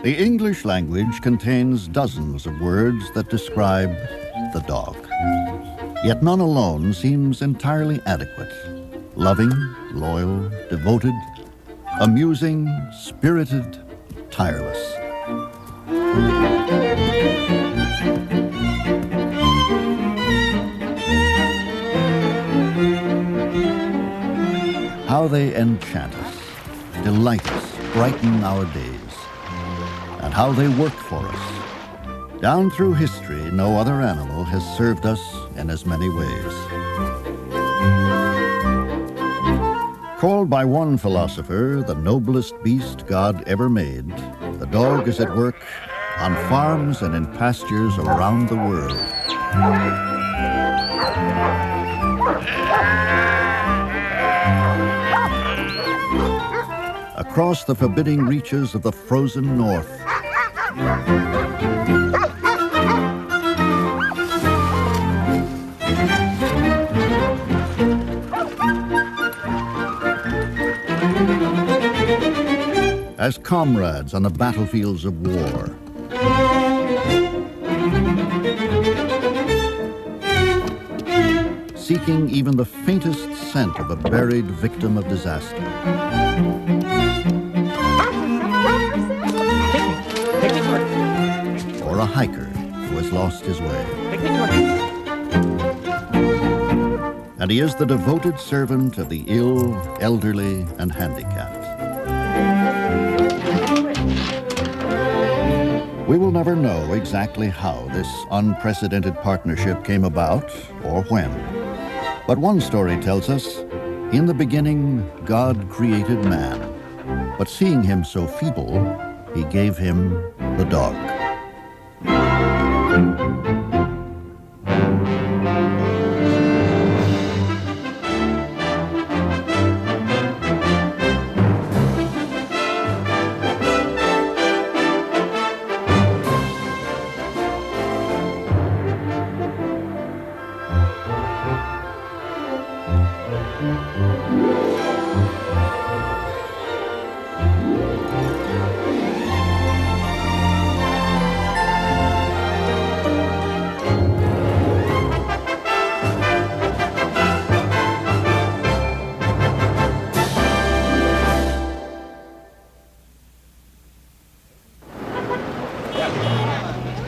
The English language contains dozens of words that describe the dog. Yet none alone seems entirely adequate. Loving, loyal, devoted, amusing, spirited, tireless. How they enchant us, delight us, brighten our days. And how they work for us. Down through history, no other animal has served us in as many ways. Called by one philosopher the noblest beast God ever made, the dog is at work on farms and in pastures around the world. Across the forbidding reaches of the frozen north. As comrades on the battlefields of war. Seeking even the faintest scent of a buried victim of disaster. Or a hiker who has lost his way. And he is the devoted servant of the ill, elderly, and handicapped. We will never know exactly how this unprecedented partnership came about or when. But one story tells us, in the beginning, God created man. But seeing him so feeble, he gave him the dog.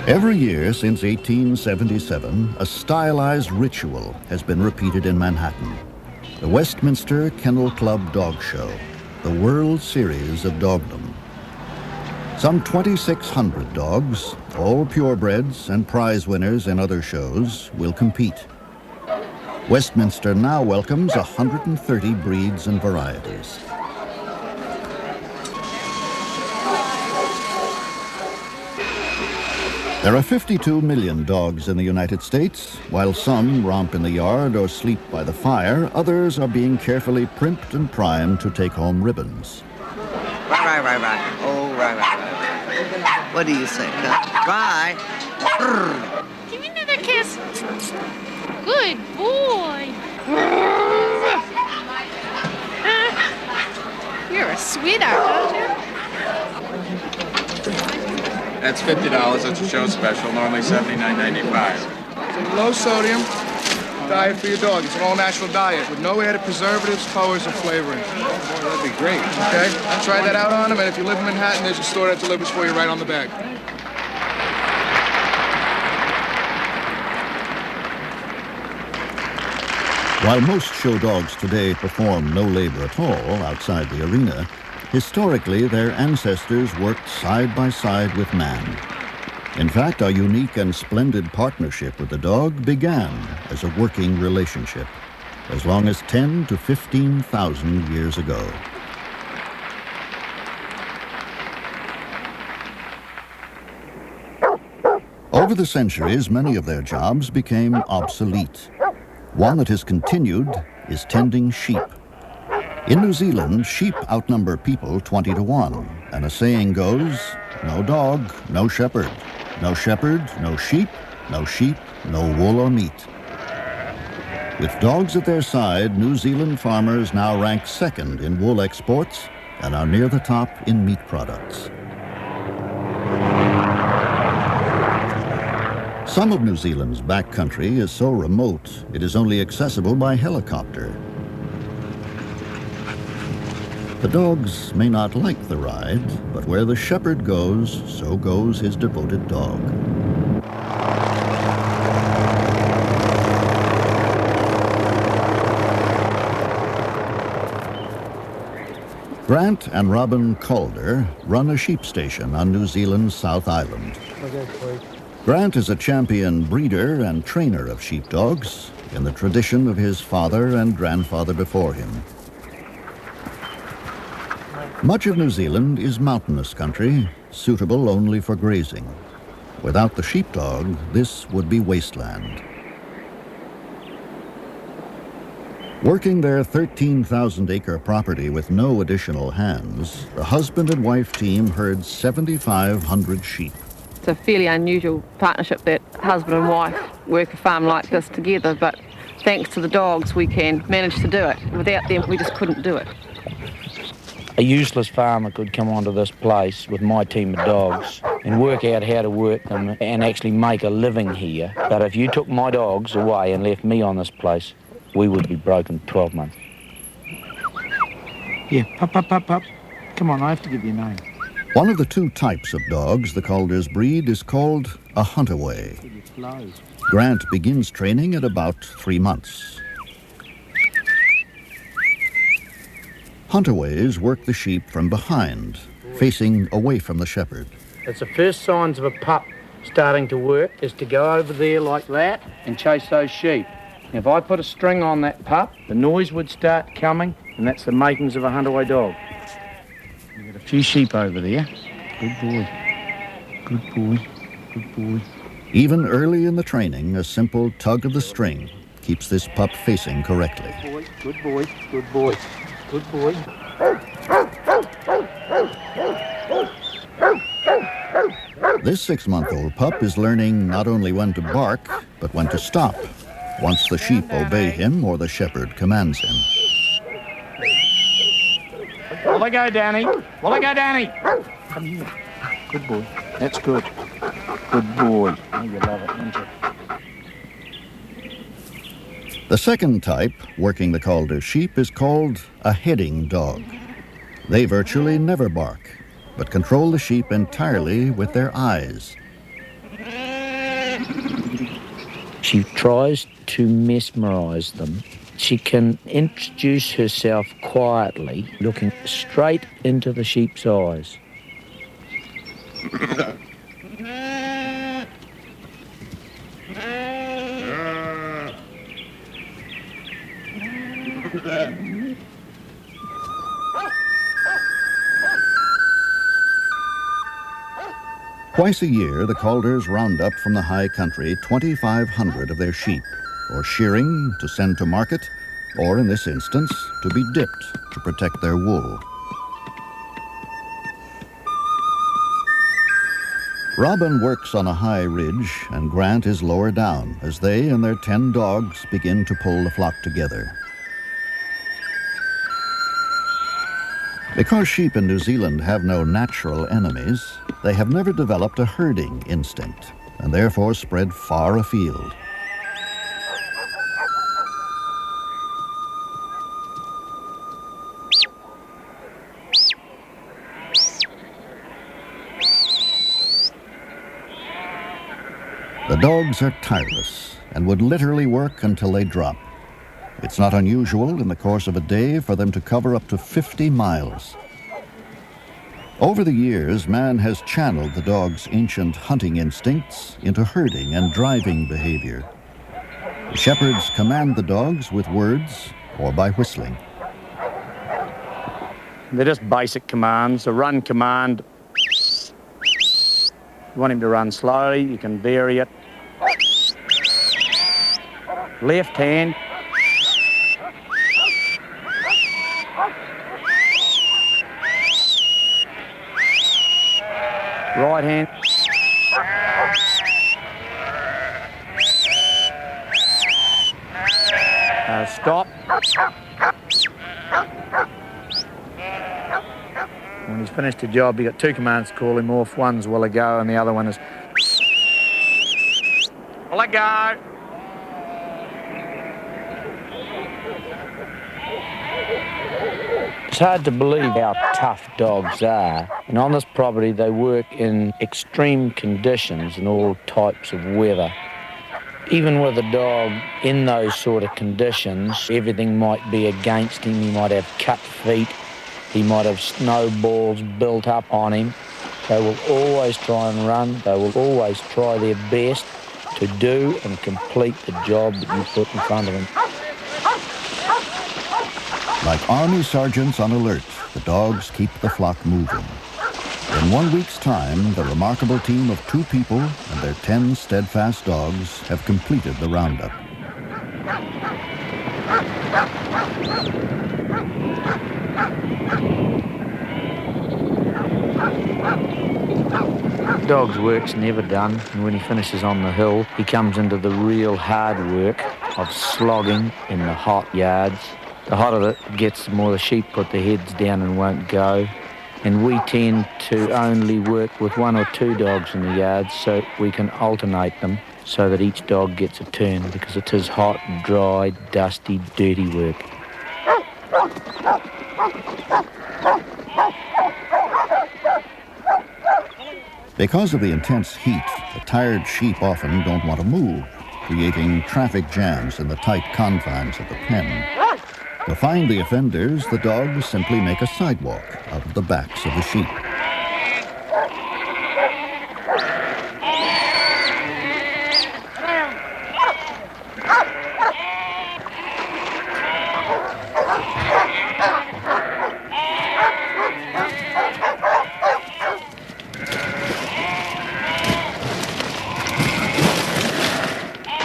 Every year since 1877, a stylized ritual has been repeated in Manhattan. The Westminster Kennel Club Dog Show, the World Series of Dogdom. Some 2,600 dogs, all purebreds and prize winners in other shows, will compete. Westminster now welcomes 130 breeds and varieties. There are 52 million dogs in the United States. While some romp in the yard or sleep by the fire, others are being carefully primped and primed to take home ribbons. Right. Oh, right. What do you say, Cut? Right. Give me another kiss. Good boy. You're a sweetheart, aren't you? That's $50. That's a show special, normally $79.95. Low sodium diet for your dog. It's an all-natural diet with no added preservatives, colors, or flavoring. Boy, that'd be great. Okay? Try that out on him, and if you live in Manhattan, there's a store that delivers for you right on the bag. While most show dogs today perform no labor at all outside the arena, historically their ancestors worked side by side with man. In fact, our unique and splendid partnership with the dog began as a working relationship, as long as 10 to 15,000 years ago. Over the centuries, many of their jobs became obsolete. One that has continued is tending sheep. In New Zealand, sheep outnumber people 20 to 1, and a saying goes, no dog, no shepherd. No shepherd, no sheep, no wool or meat. With dogs at their side, New Zealand farmers now rank second in wool exports and are near the top in meat products. Some of New Zealand's backcountry is so remote it is only accessible by helicopter. The dogs may not like the ride, but where the shepherd goes, so goes his devoted dog. Grant and Robin Calder run a sheep station on New Zealand's South Island. Grant is a champion breeder and trainer of sheepdogs in the tradition of his father and grandfather before him. Much of New Zealand is mountainous country, suitable only for grazing. Without the sheepdog, this would be wasteland. Working their 13,000-acre property with no additional hands, the husband and wife team herd 7,500 sheep. It's a fairly unusual partnership that husband and wife work a farm like this together, but thanks to the dogs we can manage to do it. Without them, we just couldn't do it. A useless farmer could come onto this place with my team of dogs and work out how to work them and actually make a living here. But if you took my dogs away and left me on this place, we would be broken 12 months. Yeah, pup. Come on, I have to give you a name. One of the two types of dogs the Calders breed is called a huntaway. Grant begins training at about 3 months. Huntaways work the sheep from behind, facing away from the shepherd. It's the first signs of a pup starting to work is to go over there like that and chase those sheep. If I put a string on that pup, the noise would start coming, and that's the makings of a huntaway dog. You've got a few sheep over there. Good boy. Good boy. Good boy. Even early in the training, a simple tug of the string keeps this pup facing correctly. Good boy. Good boy. Good boy. This 6-month-old pup is learning not only when to bark, but when to stop, once the sheep obey him or the shepherd commands him. Will I go, Danny? Will I go, Danny? Come here. Good boy. That's good. Good boy. Oh, you love it, don't you? The second type, working the Calder sheep, is called a heading dog. They virtually never bark, but control the sheep entirely with their eyes. She tries to mesmerize them. She can introduce herself quietly, looking straight into the sheep's eyes. Twice a year, the Calders round up from the high country 2,500 of their sheep, or shearing to send to market, or in this instance, to be dipped to protect their wool. Robin works on a high ridge, and Grant is lower down as they and their 10 dogs begin to pull the flock together. Because sheep in New Zealand have no natural enemies, they have never developed a herding instinct, and therefore spread far afield. The dogs are tireless and would literally work until they drop. It's not unusual in the course of a day for them to cover up to 50 miles. Over the years, man has channeled the dog's ancient hunting instincts into herding and driving behavior. The shepherds command the dogs with words or by whistling. They're just basic commands. A run command. You want him to run slowly, you can vary it. Left hand. Right hand. Stop. When he's finished the job, you've got 2 commands to call him off. One's will I go and the other one is... Let go. It's hard to believe how tough dogs are. And on this property, they work in extreme conditions and all types of weather. Even with a dog in those sort of conditions, everything might be against him. He might have cut feet. He might have snowballs built up on him. They will always try and run. They will always try their best to do and complete the job that you put in front of them. Like army sergeants on alert, the dogs keep the flock moving. In 1 week's time, the remarkable team of 2 people and their 10 steadfast dogs have completed the roundup. Dog's work's never done, and when he finishes on the hill, he comes into the real hard work of slogging in the hot yards. The hotter it gets, the more the sheep put their heads down and won't go. And we tend to only work with 1 or 2 dogs in the yard so we can alternate them so that each dog gets a turn, because it is hot, dry, dusty, dirty work. Because of the intense heat, the tired sheep often don't want to move, creating traffic jams in the tight confines of the pen. To find the offenders, the dogs simply make a sidewalk out of the backs of the sheep.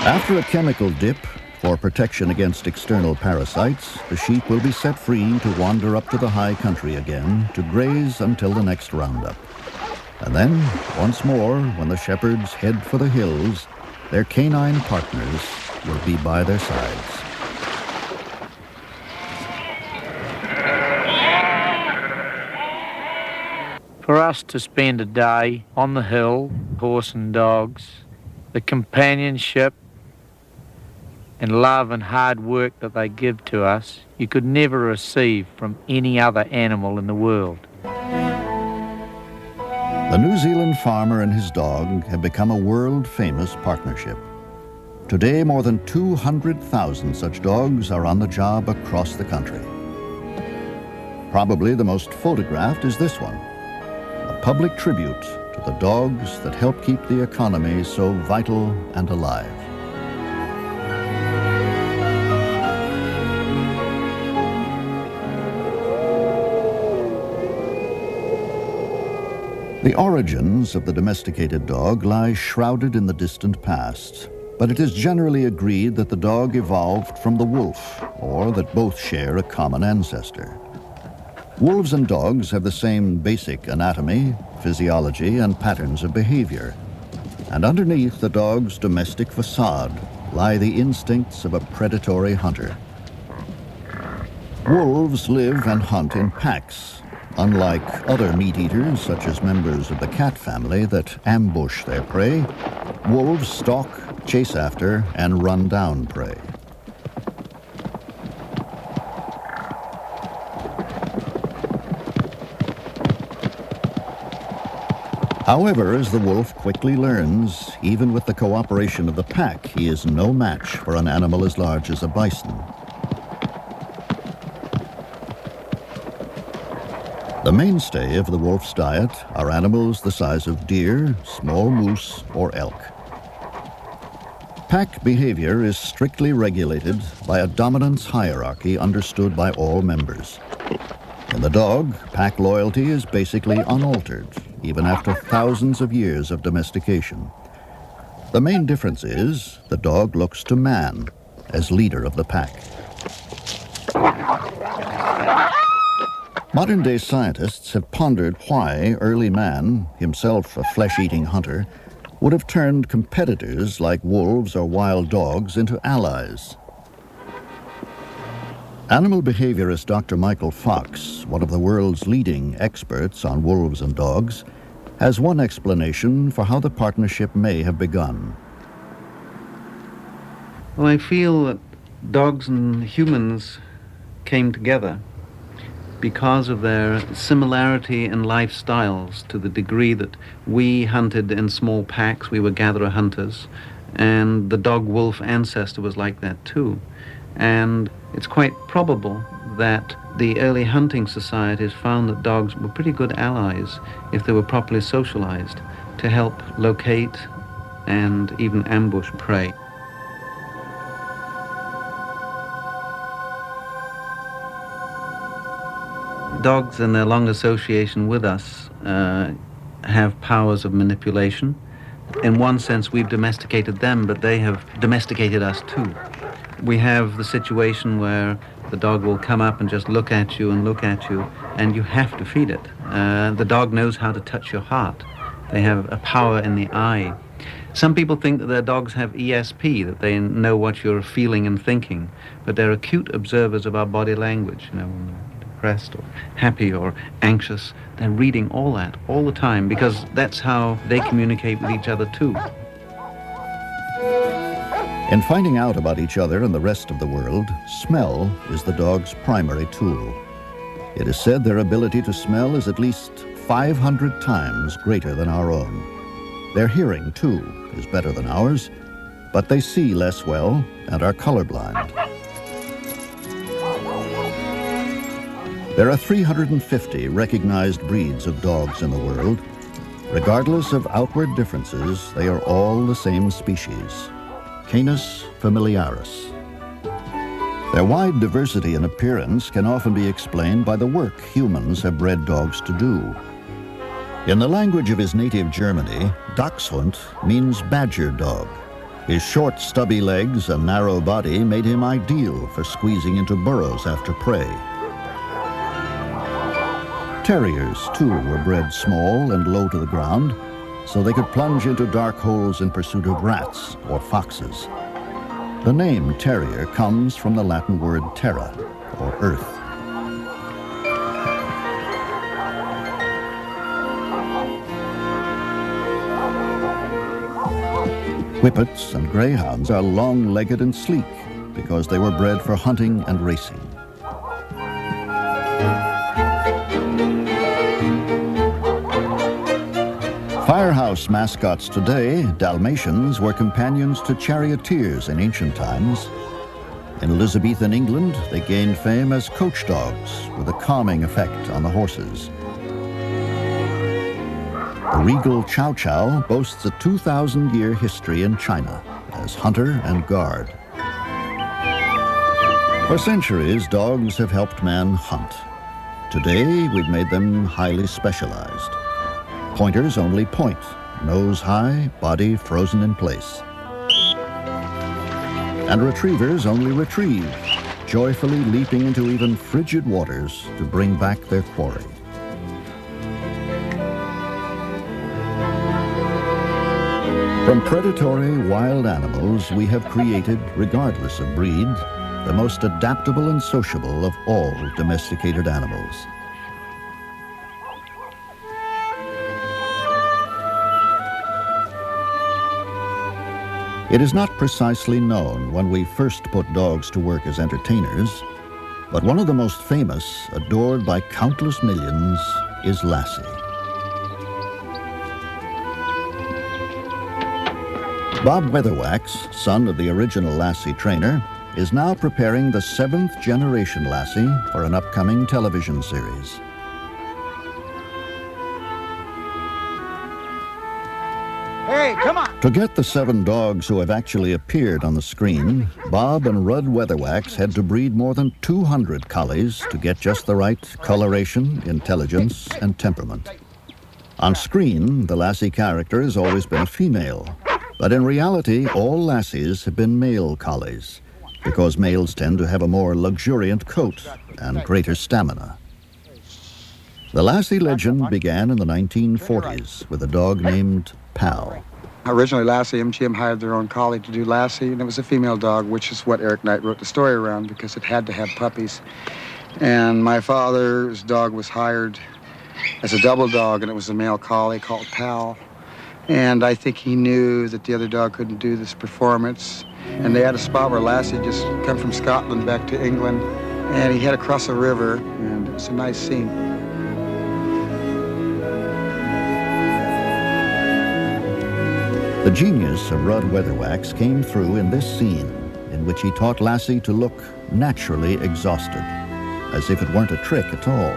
After a chemical dip, for protection against external parasites, the sheep will be set free to wander up to the high country again to graze until the next roundup. And then, once more, when the shepherds head for the hills, their canine partners will be by their sides. For us to spend a day on the hill, horse and dogs, the companionship and love and hard work that they give to us, you could never receive from any other animal in the world. The New Zealand farmer and his dog have become a world-famous partnership. Today, more than 200,000 such dogs are on the job across the country. Probably the most photographed is this one, a public tribute to the dogs that help keep the economy so vital and alive. The origins of the domesticated dog lie shrouded in the distant past, but it is generally agreed that the dog evolved from the wolf, or that both share a common ancestor. Wolves and dogs have the same basic anatomy, physiology, and patterns of behavior. And underneath the dog's domestic facade lie the instincts of a predatory hunter. Wolves live and hunt in packs. Unlike other meat eaters, such as members of the cat family that ambush their prey, wolves stalk, chase after, and run down prey. However, as the wolf quickly learns, even with the cooperation of the pack, he is no match for an animal as large as a bison. The mainstay of the wolf's diet are animals the size of deer, small moose, or elk. Pack behavior is strictly regulated by a dominance hierarchy understood by all members. In the dog, pack loyalty is basically unaltered, even after thousands of years of domestication. The main difference is the dog looks to man as leader of the pack. Modern-day scientists have pondered why early man, himself a flesh-eating hunter, would have turned competitors like wolves or wild dogs into allies. Animal behaviorist Dr. Michael Fox, one of the world's leading experts on wolves and dogs, has one explanation for how the partnership may have begun. Well, I feel that dogs and humans came together because of their similarity in lifestyles, to the degree that we hunted in small packs, we were gatherer hunters, and the dog-wolf ancestor was like that too. And it's quite probable that the early hunting societies found that dogs were pretty good allies if they were properly socialized to help locate and even ambush prey. Dogs, in their long association with us, have powers of manipulation. In one sense, we've domesticated them, but they have domesticated us too. We have the situation where the dog will come up and just look at you, and you have to feed it. The dog knows how to touch your heart. They have a power in the eye. Some people think that their dogs have ESP, that they know what you're feeling and thinking, but they're acute observers of our body language. When we're depressed or happy or anxious, they're reading all that all the time, because that's how they communicate with each other too. In finding out about each other and the rest of the world, smell is the dog's primary tool. It is said their ability to smell is at least 500 times greater than our own. Their hearing, too, is better than ours, but they see less well and are colorblind. There are 350 recognized breeds of dogs in the world. Regardless of outward differences, they are all the same species. Canis familiaris. Their wide diversity in appearance can often be explained by the work humans have bred dogs to do. In the language of his native Germany, Dachshund means badger dog. His short, stubby legs and narrow body made him ideal for squeezing into burrows after prey. Terriers, too, were bred small and low to the ground, so they could plunge into dark holes in pursuit of rats or foxes. The name terrier comes from the Latin word terra, or earth. Whippets and greyhounds are long-legged and sleek because they were bred for hunting and racing. Firehouse mascots today, Dalmatians, were companions to charioteers in ancient times. In Elizabethan England, they gained fame as coach dogs with a calming effect on the horses. The regal Chow Chow boasts a 2,000-year history in China as hunter and guard. For centuries, dogs have helped man hunt. Today, we've made them highly specialized. Pointers only point, nose high, body frozen in place. And retrievers only retrieve, joyfully leaping into even frigid waters to bring back their quarry. From predatory wild animals, we have created, regardless of breed, the most adaptable and sociable of all domesticated animals. It is not precisely known when we first put dogs to work as entertainers, but one of the most famous, adored by countless millions, is Lassie. Bob Weatherwax, son of the original Lassie trainer, is now preparing the 7th generation Lassie for an upcoming television series. Hey, come on! To get the 7 dogs who have actually appeared on the screen, Bob and Rudd Weatherwax had to breed more than 200 collies to get just the right coloration, intelligence, and temperament. On screen, the Lassie character has always been a female, but in reality, all Lassies have been male collies, because males tend to have a more luxuriant coat and greater stamina. The Lassie legend began in the 1940s with a dog named Pal. Originally, Lassie MGM hired their own collie to do Lassie, and it was a female dog, which is what Eric Knight wrote the story around, because it had to have puppies. And my father's dog was hired as a double dog, and it was a male collie called Pal. And I think he knew that the other dog couldn't do this performance. And they had a spot where Lassie just come from Scotland back to England, and he had to cross a river, and it was a nice scene. The genius of Rudd Weatherwax came through in this scene, in which he taught Lassie to look naturally exhausted, as if it weren't a trick at all.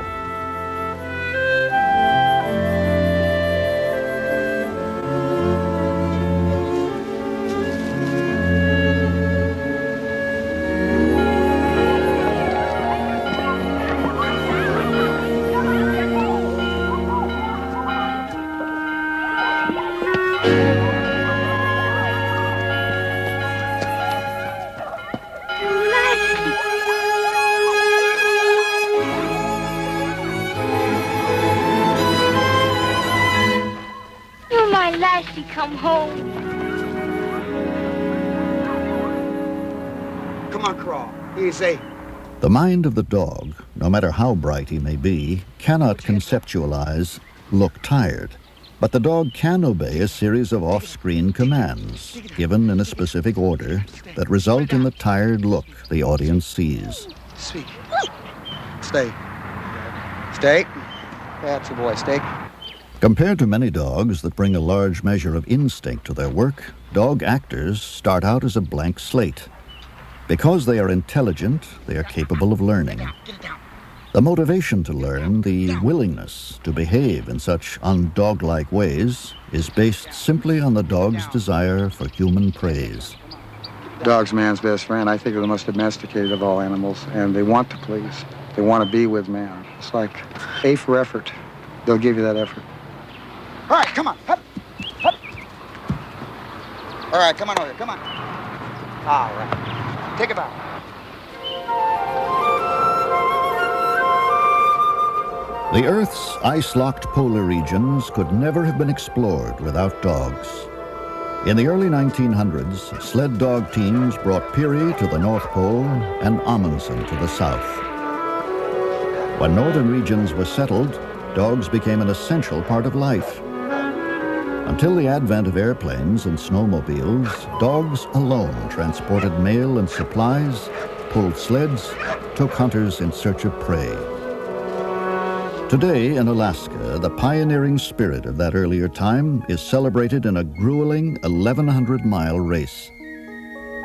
Come home. Come on, Crawl. Easy. The mind of the dog, no matter how bright he may be, cannot conceptualize, look tired. But the dog can obey a series of off-screen commands, given in a specific order, that result in the tired look the audience sees. Sweet. Stay. Stay. That's a boy. Stay. Compared to many dogs that bring a large measure of instinct to their work, dog actors start out as a blank slate. Because they are intelligent, they are capable of learning. The motivation to learn, the willingness to behave in such undog-like ways, is based simply on the dog's desire for human praise. Dog's man's best friend. I think they're the most domesticated of all animals, and they want to please. They want to be with man. It's like A for effort. They'll give you that effort. All right, come on. Hup. Hup. All right, come on over here. Come on. All right. Take a bow. The Earth's ice-locked polar regions could never have been explored without dogs. In the early 1900s, sled dog teams brought Peary to the North Pole and Amundsen to the South. When northern regions were settled, dogs became an essential part of life. Until the advent of airplanes and snowmobiles, dogs alone transported mail and supplies, pulled sleds, took hunters in search of prey. Today in Alaska, the pioneering spirit of that earlier time is celebrated in a grueling 1,100-mile race.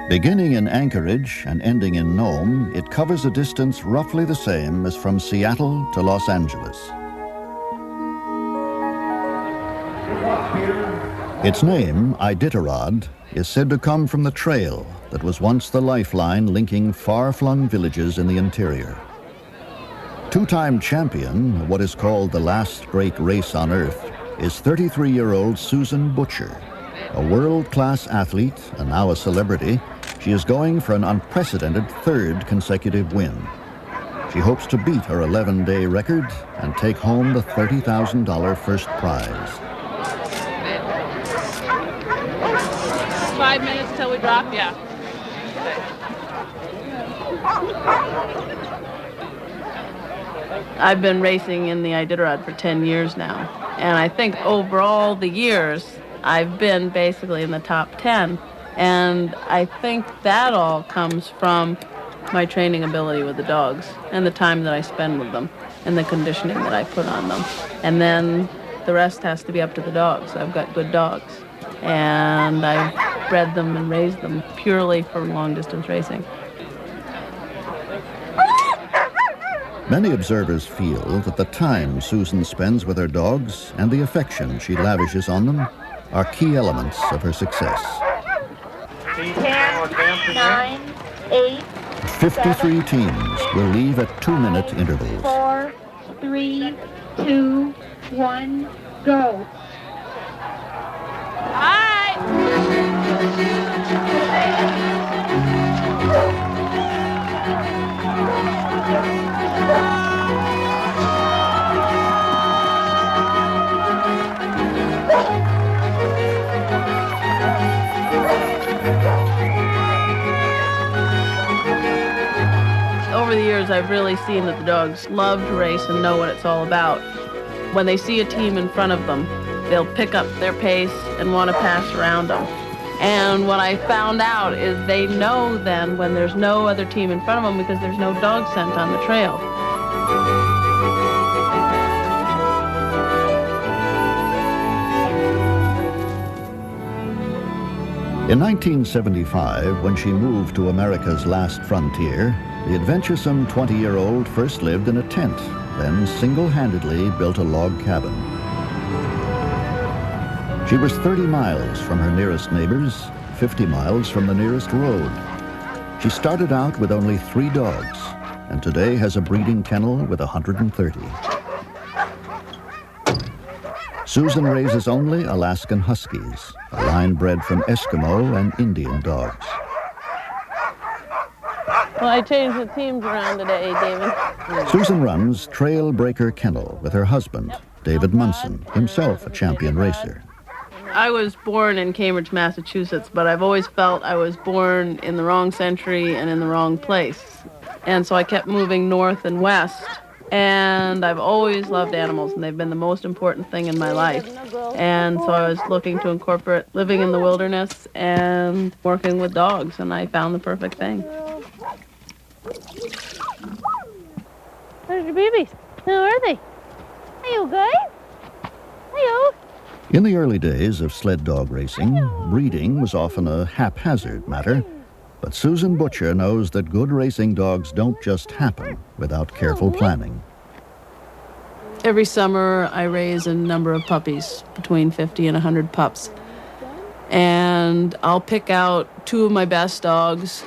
Beginning in Anchorage and ending in Nome, it covers a distance roughly the same as from Seattle to Los Angeles. Its name, Iditarod, is said to come from the trail that was once the lifeline linking far-flung villages in the interior. Two-time champion of what is called the last great race on Earth is 33-year-old Susan Butcher. A world-class athlete and now a celebrity, she is going for an unprecedented third consecutive win. She hopes to beat her 11-day record and take home the $30,000 first prize. 5 minutes till we drop, yeah. I've been racing in the Iditarod for 10 years now, and I think over all the years, I've been basically in the top 10, and I think that all comes from my training ability with the dogs and the time that I spend with them and the conditioning that I put on them. And then the rest has to be up to the dogs. I've got good dogs, and I've bred them and raised them purely for long-distance racing. Many observers feel that the time Susan spends with her dogs and the affection she lavishes on them are key elements of her success. 10, 9, 8, 53 teams will leave at 2-minute intervals. 4, 3, 2, 1, go. Over the years, I've really seen that the dogs love to race and know what it's all about. When they see a team in front of them, they'll pick up their pace and want to pass around them. And what I found out is they know then when there's no other team in front of them because there's no dog scent on the trail. In 1975, when she moved to America's last frontier, the adventuresome 20-year-old first lived in a tent, then single-handedly built a log cabin. She was 30 miles from her nearest neighbors, 50 miles from the nearest road. She started out with only 3 dogs, and today has a breeding kennel with 130. Susan raises only Alaskan Huskies, a line bred from Eskimo and Indian dogs. Well, I changed the teams around today, David. Susan runs Trailbreaker Kennel with her husband, David Munson, himself a champion racer. I was born in Cambridge, Massachusetts, but I've always felt I was born in the wrong century and in the wrong place. And so I kept moving north and west. And I've always loved animals, and they've been the most important thing in my life. And so I was looking to incorporate living in the wilderness and working with dogs, and I found the perfect thing. Where's your babies? Who are they? Hey, you guys? Hey, In the early days of sled dog racing, breeding was often a haphazard matter. But Susan Butcher knows that good racing dogs don't just happen without careful planning. Every summer, I raise a number of puppies, between 50 and 100 pups. And I'll pick out 2 of my best dogs.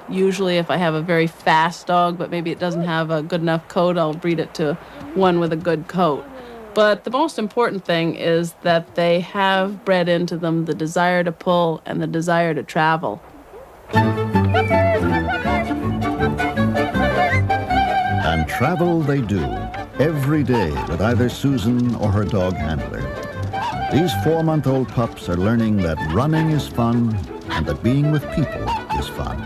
Usually if I have a very fast dog, but maybe it doesn't have a good enough coat, I'll breed it to one with a good coat. But the most important thing is that they have bred into them the desire to pull and the desire to travel. And travel they do, every day with either Susan or her dog handler. These 4-month-old pups are learning that running is fun and that being with people is fun.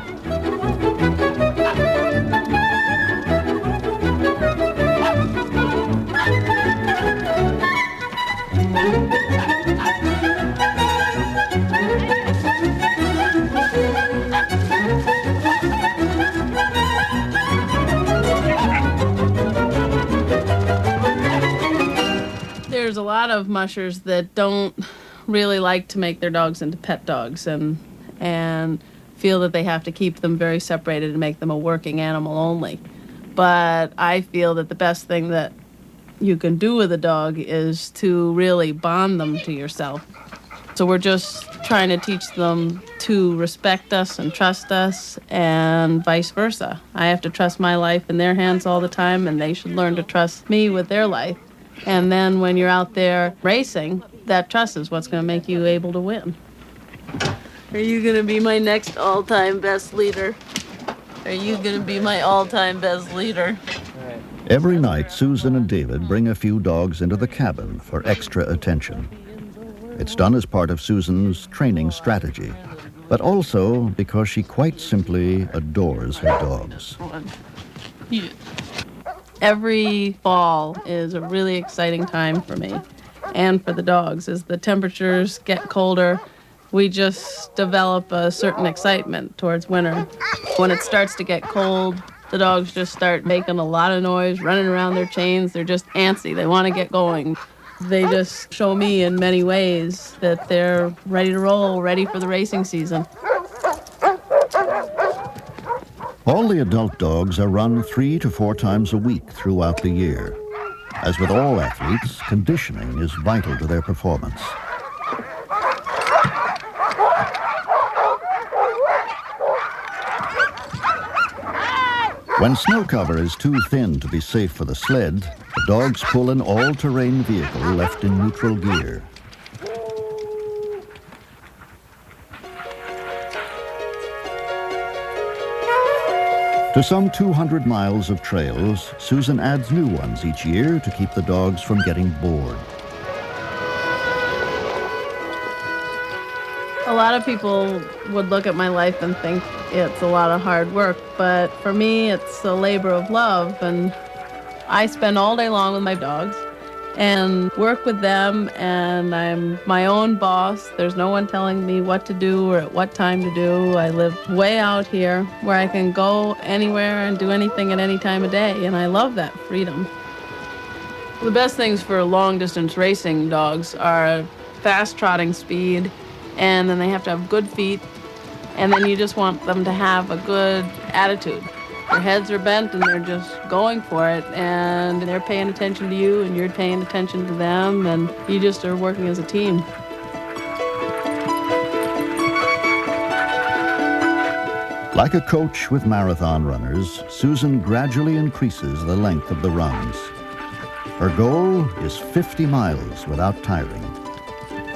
There's a lot of mushers that don't really like to make their dogs into pet dogs and feel that they have to keep them very separated and make them a working animal only. But I feel that the best thing that you can do with a dog is to really bond them to yourself. So we're just trying to teach them to respect us and trust us and vice versa. I have to trust my life in their hands all the time, and they should learn to trust me with their life. And then when you're out there racing, that trust is what's going to make you able to win. Are you going to be my next all-time best leader? Are you going to be my all-time best leader? Every night, Susan and David bring a few dogs into the cabin for extra attention. It's done as part of Susan's training strategy, but also because she quite simply adores her dogs. Yeah. Every fall is a really exciting time for me and for the dogs. As the temperatures get colder, we just develop a certain excitement towards winter. When it starts to get cold, the dogs just start making a lot of noise, running around their chains. They're just antsy. They want to get going. They just show me in many ways that they're ready to roll, ready for the racing season. All the adult dogs are run 3 to 4 times a week throughout the year. As with all athletes, conditioning is vital to their performance. When snow cover is too thin to be safe for the sled, the dogs pull an all-terrain vehicle left in neutral gear. To some 200 miles of trails, Susan adds new ones each year to keep the dogs from getting bored. A lot of people would look at my life and think it's a lot of hard work, but for me, it's a labor of love, and I spend all day long with my dogs, and work with them, and I'm my own boss. There's no one telling me what to do or at what time to do. I live way out here where I can go anywhere and do anything at any time of day, and I love that freedom. The best things for long-distance racing dogs are fast trotting speed, and then they have to have good feet, and then you just want them to have a good attitude. Their heads are bent and they're just going for it, and they're paying attention to you and you're paying attention to them, and you just are working as a team. Like a coach with marathon runners, Susan gradually increases the length of the runs. Her goal is 50 miles without tiring.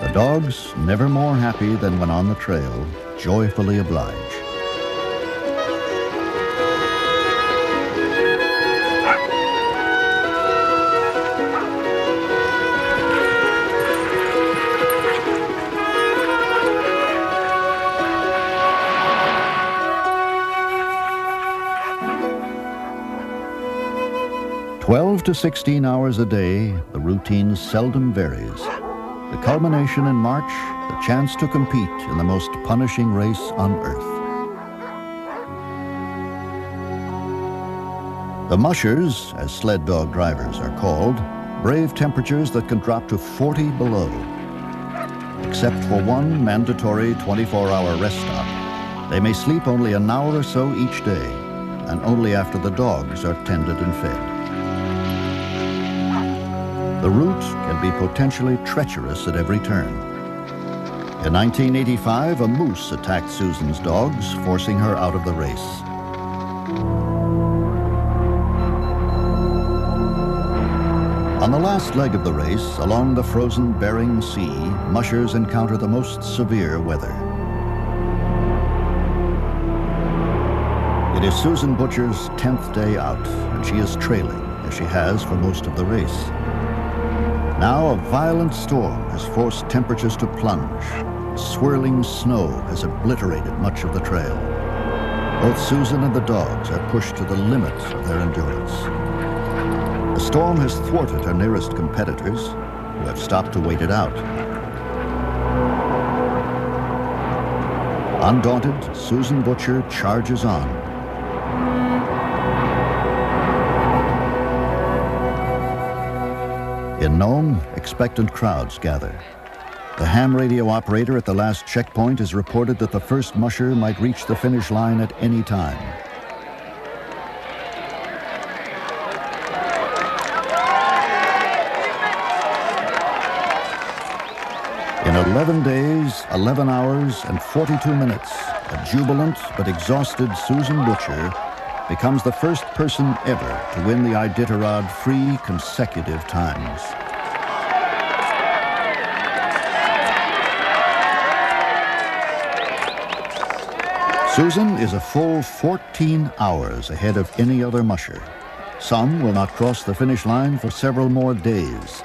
The dogs, never more happy than when on the trail, joyfully oblige. "12 to 16 hours a day, the routine seldom varies. The culmination in March, the chance to compete in the most punishing race on earth." The mushers, as sled dog drivers are called, brave temperatures that can drop to 40 below. Except for one mandatory 24-hour rest stop, they may sleep only an hour or so each day, and only after the dogs are tended and fed. The route can be potentially treacherous at every turn. In 1985, a moose attacked Susan's dogs, forcing her out of the race. On the last leg of the race, along the frozen Bering Sea, mushers encounter the most severe weather. It is Susan Butcher's 10th day out, and she is trailing, as she has for most of the race. Now a violent storm has forced temperatures to plunge. Swirling snow has obliterated much of the trail. Both Susan and the dogs are pushed to the limit of their endurance. The storm has thwarted her nearest competitors, who have stopped to wait it out. Undaunted, Susan Butcher charges on. In Nome, expectant crowds gather. The ham radio operator at the last checkpoint has reported that the first musher might reach the finish line at any time. In 11 days, 11 hours, and 42 minutes, a jubilant but exhausted Susan Butcher becomes the first person ever to win the Iditarod 3 consecutive times. Susan is a full 14 hours ahead of any other musher. Some will not cross the finish line for several more days.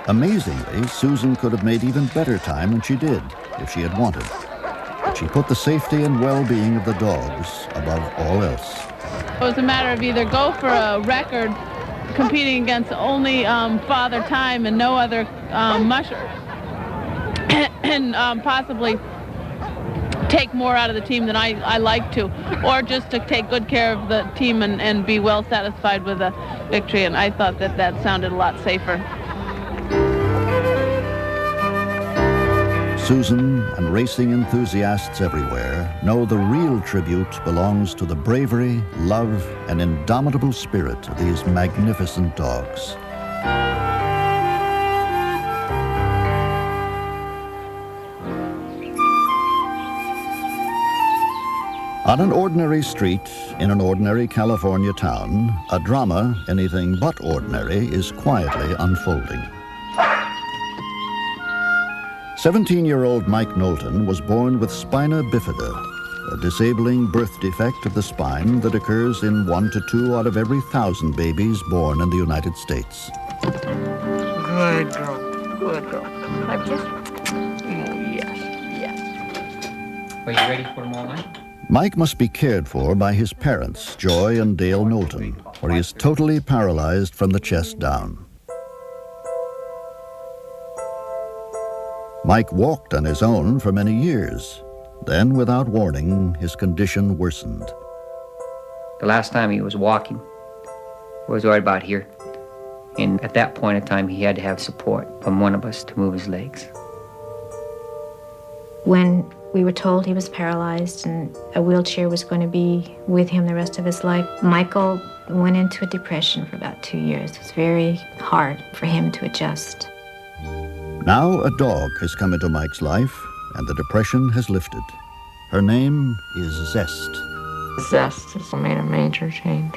Amazingly, Susan could have made even better time than she did if she had wanted. But she put the safety and well-being of the dogs above all else. It was a matter of either go for a record competing against only father time and no other musher, and possibly take more out of the team than I like to, or just to take good care of the team and be well satisfied with a victory, and I thought that sounded a lot safer. Susan and racing enthusiasts everywhere know the real tribute belongs to the bravery, love, and indomitable spirit of these magnificent dogs. On an ordinary street in an ordinary California town, a drama, anything but ordinary, is quietly unfolding. 17-year-old Mike Knowlton was born with spina bifida, a disabling birth defect of the spine that occurs in 1 to 2 out of every 1,000 babies born in the United States. Good girl. Good girl. I just... Oh, yes, yes. Are you ready for more line? Mike must be cared for by his parents, Joy and Dale Knowlton, where he is totally paralyzed from the chest down. Mike walked on his own for many years. Then, without warning, his condition worsened. The last time he was walking was right about here. And at that point in time, he had to have support from one of us to move his legs. When we were told he was paralyzed and a wheelchair was going to be with him the rest of his life, Michael went into a depression for about 2 years. It was very hard for him to adjust. Now a dog has come into Mike's life, and the depression has lifted. Her name is Zest. Zest has made a major change.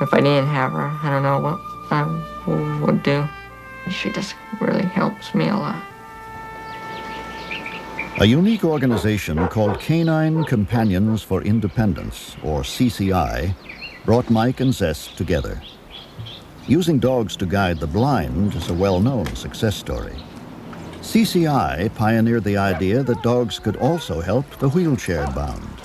If I didn't have her, I don't know what I would do. She just really helps me a lot. A unique organization called Canine Companions for Independence, or CCI, brought Mike and Zest together. Using dogs to guide the blind is a well-known success story. CCI pioneered the idea that dogs could also help the wheelchair-bound.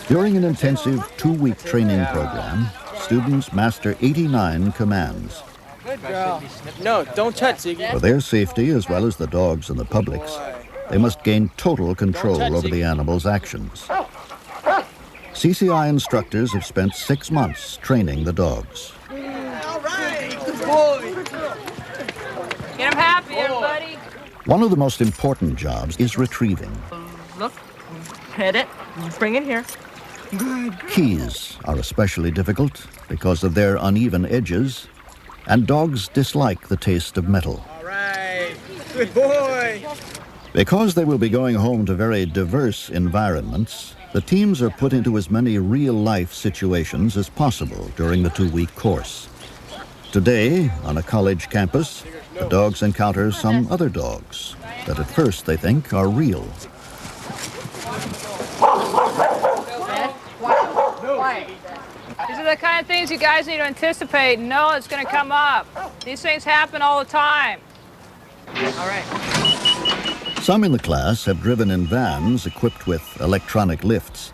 During an intensive 2-week training program, students master 89 commands. Good girl. No, don't touch, Ziggy. For their safety, as well as the dogs and the public's, they must gain total control over the animal's actions. CCI instructors have spent 6 months training the dogs. All right, good boy. Get him happy, everybody. One of the most important jobs is retrieving. Look, pet it, bring it here. Keys are especially difficult because of their uneven edges, and dogs dislike the taste of metal. All right, good boy. Because they will be going home to very diverse environments, the teams are put into as many real-life situations as possible during the 2-week course. Today, on a college campus, the dogs encounter some other dogs that at first they think are real. These are the kind of things you guys need to anticipate and know it's going to come up. These things happen all the time. All right. Some in the class have driven in vans equipped with electronic lifts,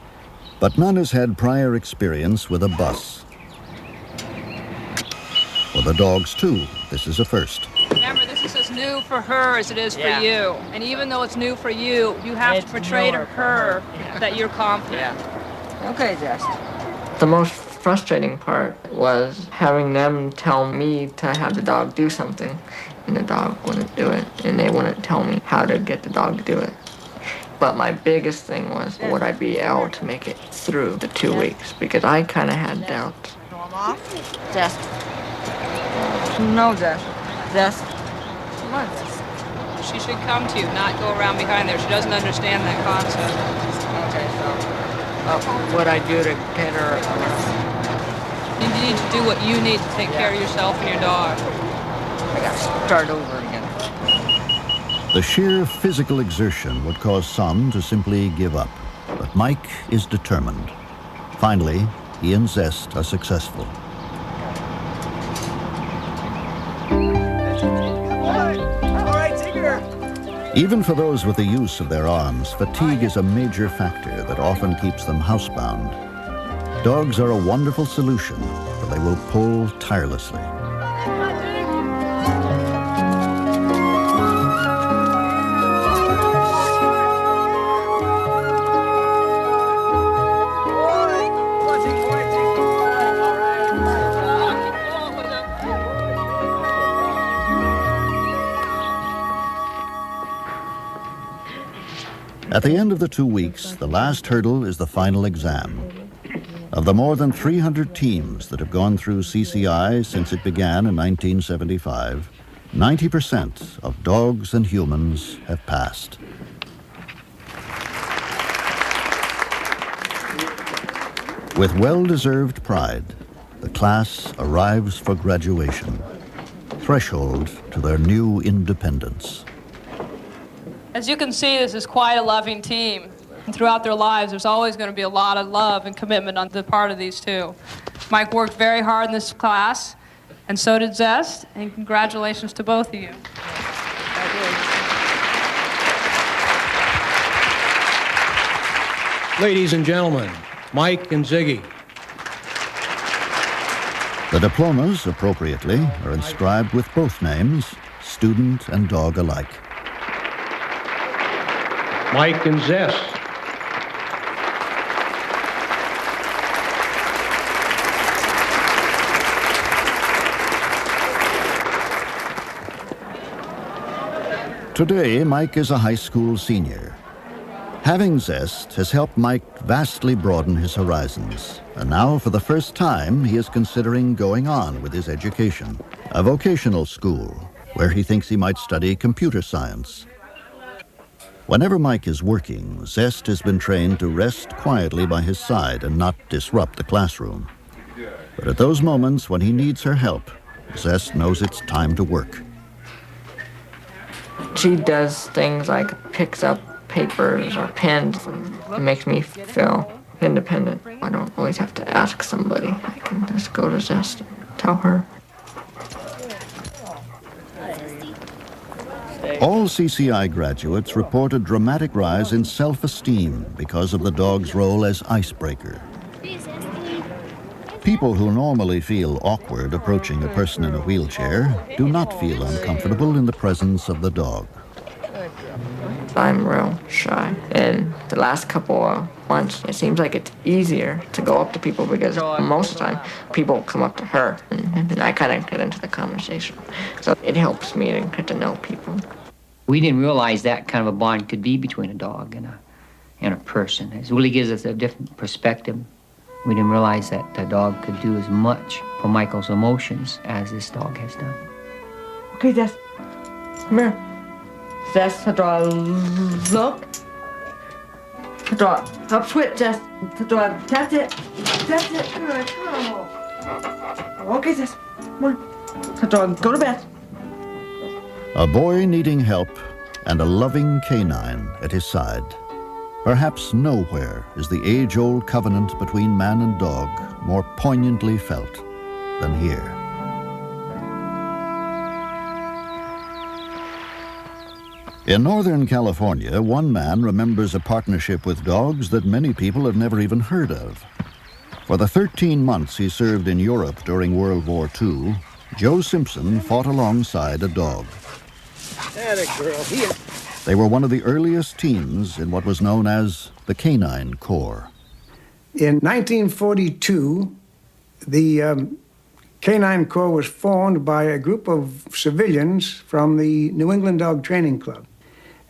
but none has had prior experience with a bus. For the dogs, too, this is a first. Remember, this is as new for her as it is for you. And even though it's new for you, you have to portray to her that you're confident. Okay, Jess. The most frustrating part was having them tell me to have the dog do something, and the dog wouldn't do it, and they wouldn't tell me how to get the dog to do it. But my biggest thing was, would I be able to make it through the 2 weeks? Because I kind of had doubts. Jess. No, Jess. Jess. Come on. She should come to you, not go around behind there. She doesn't understand that concept. Okay, so what I do to get her You need to do what you need to take care of yourself and your dog. I got to start over again. The sheer physical exertion would cause some to simply give up, but Mike is determined. Finally, he and Zest are successful. Even for those with the use of their arms, fatigue is a major factor that often keeps them housebound. Dogs are a wonderful solution, but they will pull tirelessly. At the end of the 2 weeks, the last hurdle is the final exam. Of the more than 300 teams that have gone through CCI since it began in 1975, 90% of dogs and humans have passed. With well-deserved pride, the class arrives for graduation, threshold to their new independence. As you can see, this is quite a loving team. And throughout their lives, there's always going to be a lot of love and commitment on the part of these two. Mike worked very hard in this class, and so did Zest, and congratulations to both of you. Ladies and gentlemen, Mike and Ziggy. The diplomas, appropriately, are inscribed with both names, student and dog alike. Mike and Zest. Today, Mike is a high school senior. Having Zest has helped Mike vastly broaden his horizons. And now, for the first time, he is considering going on with his education. A vocational school, where he thinks he might study computer science. Whenever Mike is working, Zest has been trained to rest quietly by his side and not disrupt the classroom. But at those moments when he needs her help, Zest knows it's time to work. She does things like picks up papers or pens, and it makes me feel independent. I don't always have to ask somebody. I can just go to Zest and tell her. All CCI graduates report a dramatic rise in self-esteem because of the dog's role as icebreaker. People who normally feel awkward approaching a person in a wheelchair do not feel uncomfortable in the presence of the dog. I'm real shy, and the last couple of months, it seems like it's easier to go up to people because most of the time, people come up to her, and I kind of get into the conversation. So it helps me to get to know people. We didn't realize that kind of a bond could be between a dog and a person. It really gives us a different perspective. We didn't realize that the dog could do as much for Michael's emotions as this dog has done. Okay, Zest, come here. Zest, to draw, look. To draw, up switch, Zest. To draw, that's it. That's it, good, come on. Okay, Zest, come on. To draw, go to bed. A boy needing help and a loving canine at his side. Perhaps nowhere is the age-old covenant between man and dog more poignantly felt than here. In Northern California, one man remembers a partnership with dogs that many people have never even heard of. For the 13 months he served in Europe during World War II, Joe Simpson fought alongside a dog. They were one of the earliest teams in what was known as the Canine Corps. In 1942, the Canine Corps was formed by a group of civilians from the New England Dog Training Club.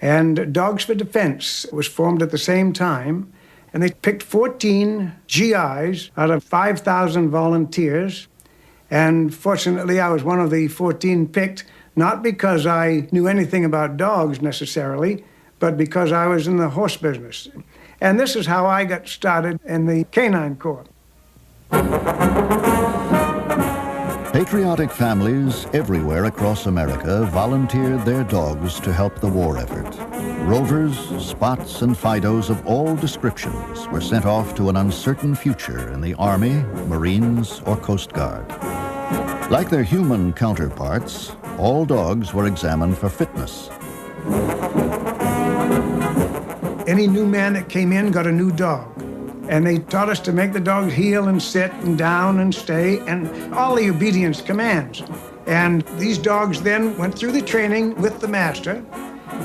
And Dogs for Defense was formed at the same time, and they picked 14 GIs out of 5,000 volunteers. And fortunately, I was one of the 14 picked, not because I knew anything about dogs necessarily, but because I was in the horse business. And this is how I got started in the Canine Corps. Patriotic families everywhere across America volunteered their dogs to help the war effort. Rovers, Spots, and Fidos of all descriptions were sent off to an uncertain future in the Army, Marines, or Coast Guard. Like their human counterparts, all dogs were examined for fitness. Any new man that came in got a new dog. And they taught us to make the dogs heel and sit and down and stay and all the obedience commands. And these dogs then went through the training with the master.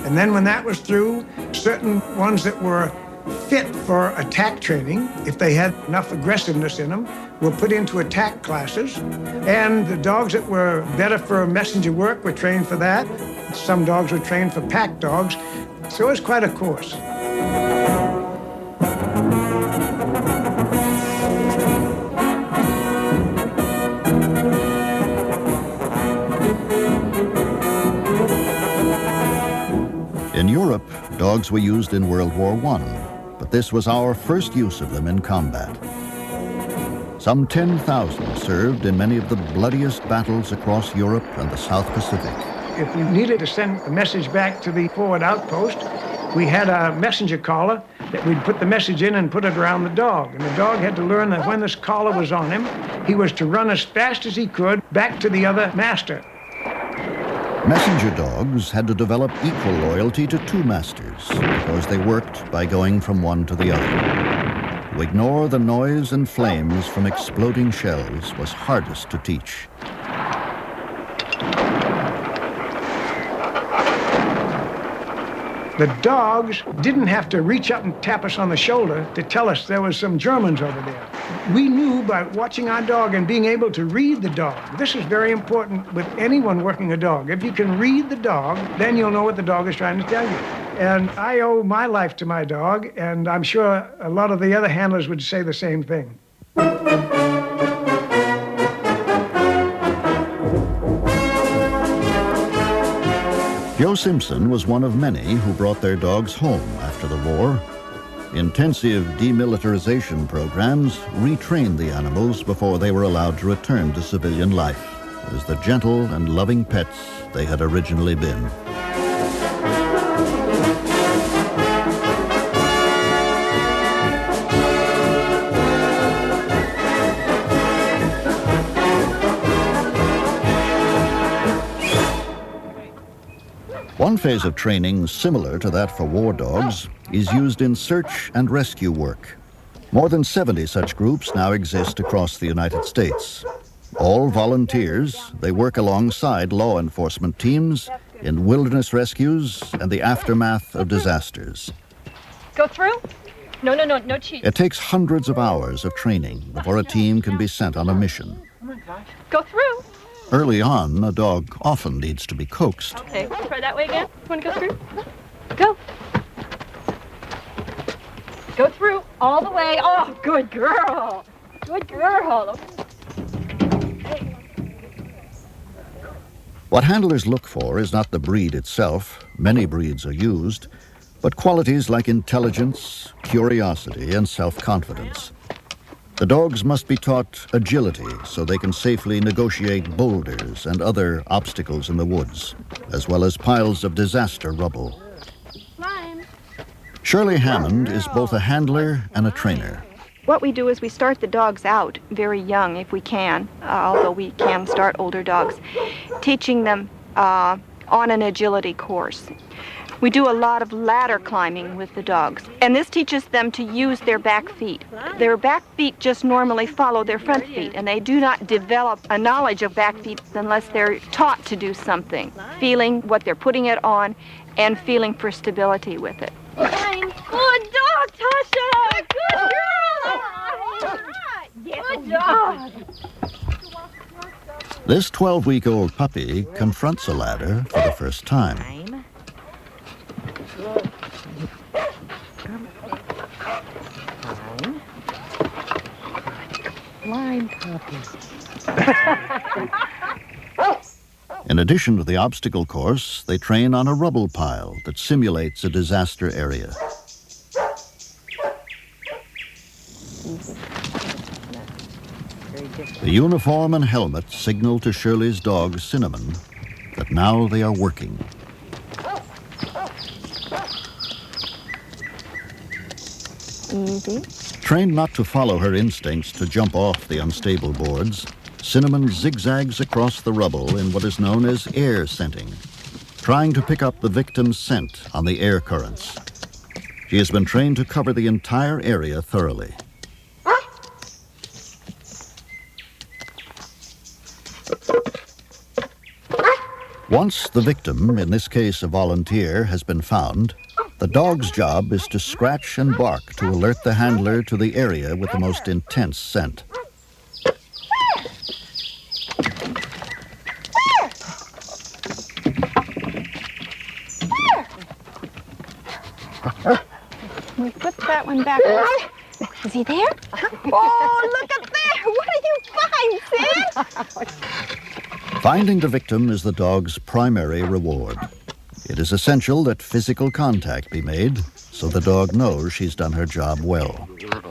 And then when that was through, certain ones that were fit for attack training, if they had enough aggressiveness in them, were put into attack classes. And the dogs that were better for messenger work were trained for that. Some dogs were trained for pack dogs. So it was quite a course. In Europe, dogs were used in World War I, but this was our first use of them in combat. Some 10,000 served in many of the bloodiest battles across Europe and the South Pacific. If we needed to send a message back to the forward outpost, we had a messenger collar that we'd put the message in and put it around the dog. And the dog had to learn that when this collar was on him, he was to run as fast as he could back to the other master. Messenger dogs had to develop equal loyalty to two masters because they worked by going from one to the other. to ignore the noise and flames from exploding shells was hardest to teach. The dogs didn't have to reach up and tap us on the shoulder to tell us there was some Germans over there. We knew by watching our dog and being able to read the dog. This is very important with anyone working a dog. If you can read the dog, then you'll know what the dog is trying to tell you. And I owe my life to my dog, and I'm sure a lot of the other handlers would say the same thing. Joe Simpson was one of many who brought their dogs home after the war. Intensive demilitarization programs retrained the animals before they were allowed to return to civilian life as the gentle and loving pets they had originally been. One phase of training similar to that for war dogs is used in search and rescue work. More than 70 such groups now exist across the United States. All volunteers, they work alongside law enforcement teams in wilderness rescues and the aftermath of disasters. Go through? No cheat. It takes hundreds of hours of training before a team can be sent on a mission. Go through. Early on, a dog often needs to be coaxed. Okay, try that way again. Want to go through? Go. Go through all the way. Oh, good girl. Good girl. What handlers look for is not the breed itself, many breeds are used, but qualities like intelligence, curiosity, and self-confidence. The dogs must be taught agility so they can safely negotiate boulders and other obstacles in the woods, as well as piles of disaster rubble. Shirley Hammond is both a handler and a trainer. What we do is we start the dogs out very young if we can, although we can start older dogs, teaching them on an agility course. We do a lot of ladder climbing with the dogs, and this teaches them to use their back feet. Their back feet just normally follow their front feet, and they do not develop a knowledge of back feet unless they're taught to do something, feeling what they're putting it on and feeling for stability with it. Good dog, Tasha! Good girl! Good dog! This 12-week-old puppy confronts a ladder for the first time. Blind puppy. In addition to the obstacle course, they train on a rubble pile that simulates a disaster area. The uniform and helmet signal to Shirley's dog, Cinnamon, that now they are working. Easy. Trained not to follow her instincts to jump off the unstable boards, Cinnamon zigzags across the rubble in what is known as air scenting, trying to pick up the victim's scent on the air currents. She has been trained to cover the entire area thoroughly. Once the victim, in this case a volunteer, has been found, the dog's job is to scratch and bark to alert the handler to the area with the most intense scent. We put that one back. Is he there? Oh, look up there! What did you find, Sid? Finding the victim is the dog's primary reward. It is essential that physical contact be made so the dog knows she's done her job well. Yeah,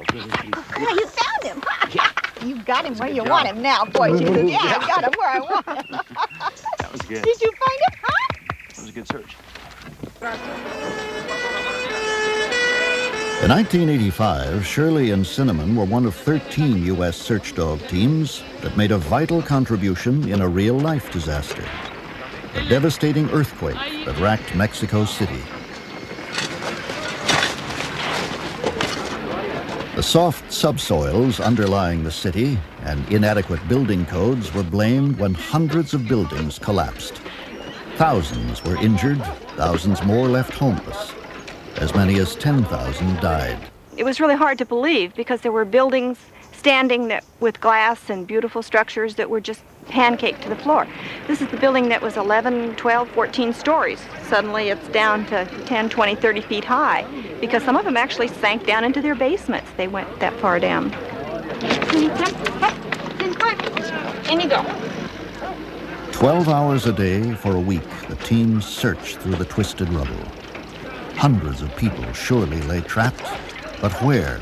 you found him. You've got him where you want him now, boy. Jesus. Yeah, I got him where I want him. That was good. Did you find him, huh? That was a good search. In 1985, Shirley and Cinnamon were one of 13 U.S. search dog teams that made a vital contribution in a real-life disaster, a devastating earthquake that racked Mexico City. The soft subsoils underlying the city and inadequate building codes were blamed when hundreds of buildings collapsed. Thousands were injured, thousands more left homeless. As many as 10,000 died. It was really hard to believe because there were buildings standing with glass and beautiful structures that were just pancaked to the floor. This is the building that was 11, 12, 14 stories. Suddenly it's down to 10, 20, 30 feet high because some of them actually sank down into their basements. They went that far down. In you go. 12 hours a day for a week, the team searched through the twisted rubble. Hundreds of people surely lay trapped, but where?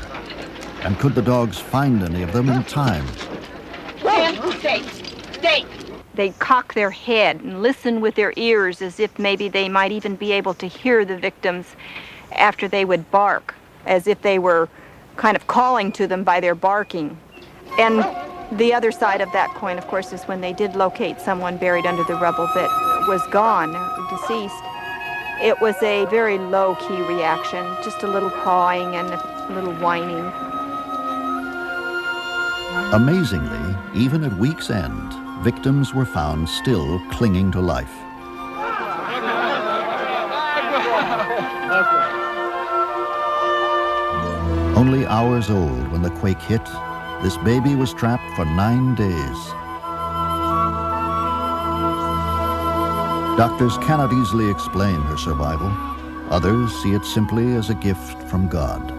And could the dogs find any of them in time? Stay. They'd cock their head and listen with their ears as if maybe they might even be able to hear the victims after they would bark, as if they were kind of calling to them by their barking. And the other side of that coin, of course, is when they did locate someone buried under the rubble that was gone, deceased. It was a very low-key reaction, just a little pawing and a little whining. Amazingly, even at week's end, victims were found still clinging to life. Only hours old when the quake hit, this baby was trapped for 9 days. Doctors cannot easily explain her survival. Others see it simply as a gift from God.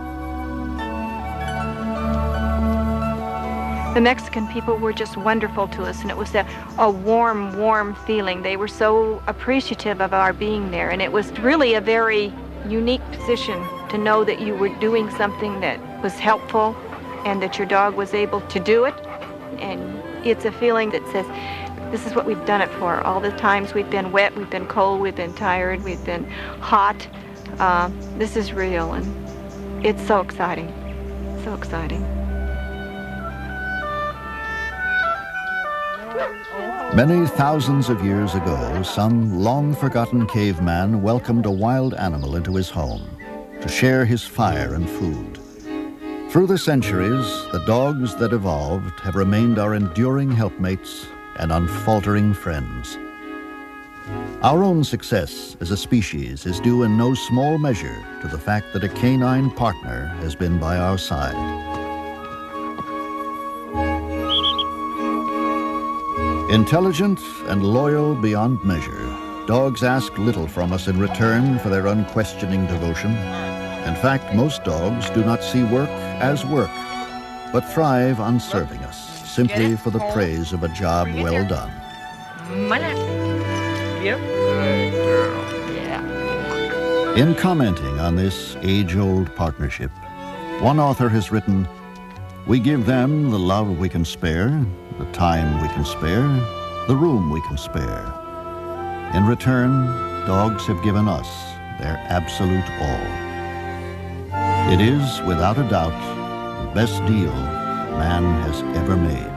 The Mexican people were just wonderful to us, and it was a warm, warm feeling. They were so appreciative of our being there, and it was really a very unique position to know that you were doing something that was helpful and that your dog was able to do it. And it's a feeling that says, this is what we've done it for. All the times we've been wet, we've been cold, we've been tired, we've been hot. This is real, and it's so exciting, so exciting. Many thousands of years ago, some long-forgotten caveman welcomed a wild animal into his home to share his fire and food. Through the centuries, the dogs that evolved have remained our enduring helpmates and unfaltering friends. Our own success as a species is due in no small measure to the fact that a canine partner has been by our side. Intelligent and loyal beyond measure, dogs ask little from us in return for their unquestioning devotion. In fact, most dogs do not see work as work, but thrive on serving us, simply for the praise of a job well done. Yep. Good girl. Yeah. In commenting on this age-old partnership, one author has written, "We give them the love we can spare, the time we can spare, the room we can spare. In return, dogs have given us their absolute all. It is, without a doubt, the best deal man has ever made."